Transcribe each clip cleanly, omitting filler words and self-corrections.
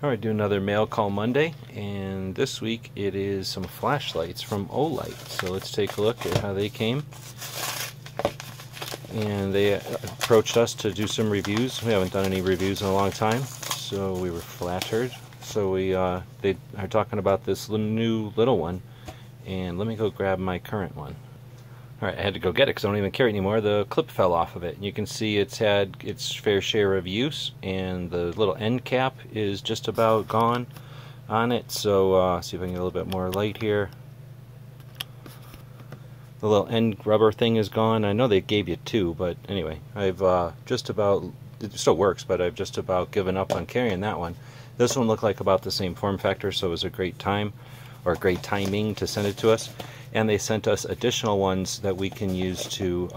Alright, do another Mail Call Monday, and this week it is some flashlights from Olight. So let's take a look at how they came. And they approached us to do some reviews. We haven't done any reviews in a long time, so we were flattered. So they are talking about this new little one, and let me go grab my current one. Alright, I had to go get it because I don't even carry it anymore. The clip fell off of it. You can see it's had its fair share of use, and the little end cap is just about gone on it. So see if I can get a little bit more light here. The little end rubber thing is gone. I know they gave you two, but anyway, I've just about, it still works, but I've just about given up on carrying that one. This one looked like about the same form factor, so it was a great time, or great timing to send it to us. And they sent us additional ones that we can use to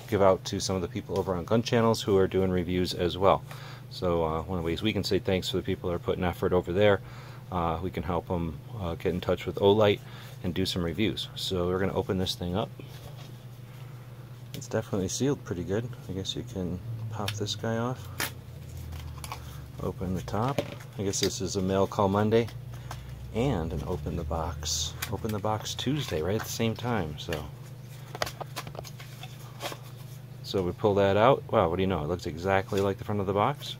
give out to some of the people over on GunChannels who are doing reviews as well. So one of the ways we can say thanks for the people that are putting effort over there, we can help them get in touch with Olight and do some reviews. So we're going to open this thing up. It's definitely sealed pretty good. I guess you can pop this guy off. Open the top. I guess this is a Mail Call Monday. And an Open the Box Tuesday right at the same time. So we pull that out. Wow, what do you know? It looks exactly like the front of the box.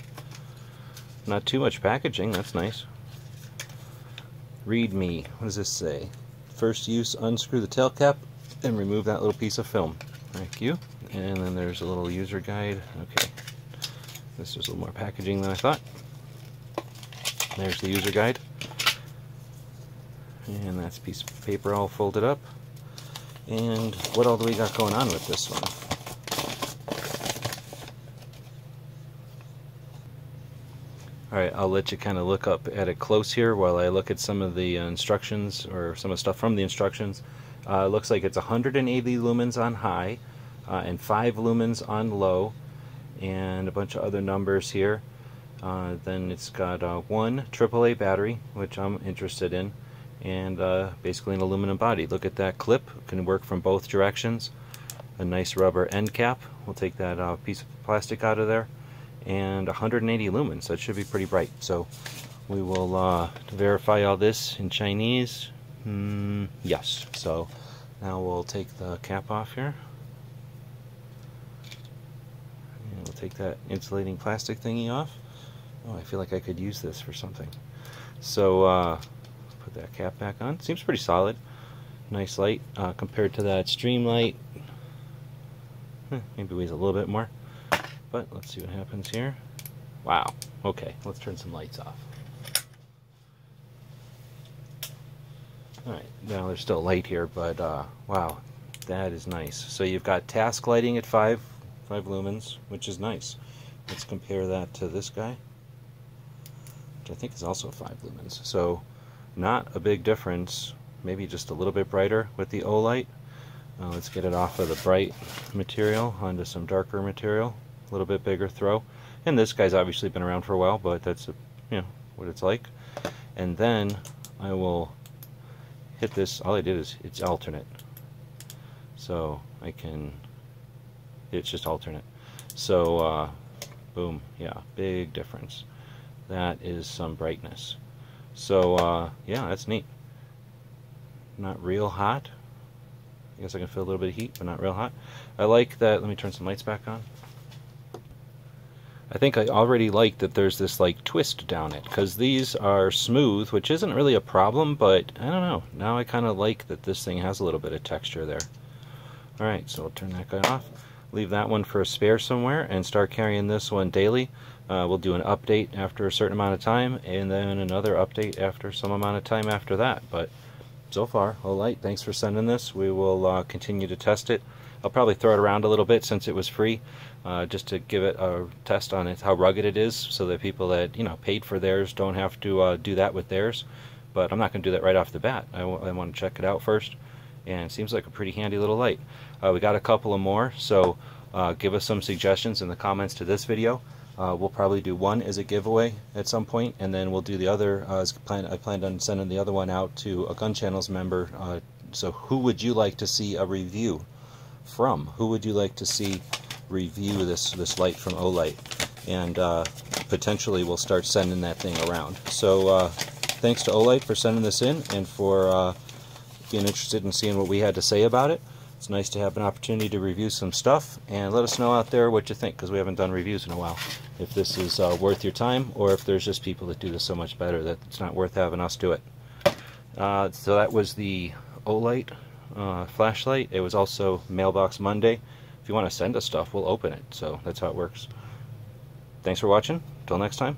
Not too much packaging, that's nice. Read me. What does this say? First use, unscrew the tail cap and remove that little piece of film. Thank you. And then there's a little user guide. Okay. This is a little more packaging than I thought. There's the user guide. And that's a piece of paper all folded up. And what all do we got going on with this one? Alright, I'll let you kind of look up at it close here while I look at some of the instructions, or some of the stuff from the instructions. It looks like it's 180 lumens on high, and 5 lumens on low, and a bunch of other numbers here. Then it's got one AAA battery, which I'm interested in. And basically an aluminum body. Look at that clip, it can work from both directions. A nice rubber end cap, we'll take that piece of plastic out of there. And 180 lumens, that should be pretty bright. So we will verify all this in Chinese. Yes, so now we'll take the cap off here. And we'll take that insulating plastic thingy off. Oh, I feel like I could use this for something. So put that cap back on. Seems pretty solid. Nice light compared to that Streamlight. Maybe weighs a little bit more. But let's see what happens here. Wow. Okay, let's turn some lights off. Alright, now there's still light here, but wow, that is nice. So you've got task lighting at 5 lumens, which is nice. Let's compare that to this guy, which I think is also 5 lumens. So not a big difference, maybe just a little bit brighter with the Olight. Let's get it off of the bright material onto some darker material, a little bit bigger throw. And this guy's obviously been around for a while, but that's what it's like. And then I will hit this. All I did is it's alternate, so I can. It's just alternate. So boom, yeah, big difference. That is some brightness. So yeah, that's neat. Not real hot. I guess I can feel a little bit of heat, but not real hot. I like that. Let me turn some lights back on. I think I already like that there's this like twist down it, because these are smooth, which isn't really a problem, but I don't know. Now I kind of like that this thing has a little bit of texture there. Alright, so I'll turn that guy off. Leave that one for a spare somewhere and start carrying this one daily. We'll do an update after a certain amount of time, and then another update after some amount of time after that. But so far, Olight, thanks for sending this. We will continue to test it. I'll probably throw it around a little bit since it was free, just to give it a test on it, how rugged it is, so that people that paid for theirs don't have to do that with theirs. But I'm not going to do that right off the bat. I want to check it out first, and it seems like a pretty handy little light. We got a couple of more, so give us some suggestions in the comments to this video. We'll probably do one as a giveaway at some point, and then we'll do the other. I planned on sending the other one out to a GunChannels member. So who would you like to see a review from? Who would you like to see review this light from Olight? and potentially we'll start sending that thing around. So thanks to Olight for sending this in and for being interested in seeing what we had to say about it. It's nice to have an opportunity to review some stuff, and let us know out there what you think, because we haven't done reviews in a while. If this is worth your time, or if there's just people that do this so much better that it's not worth having us do it. So that was the Olight flashlight. It was also Mailbox Monday. If you want to send us stuff, we'll open it. So that's how it works. Thanks for watching. Till next time.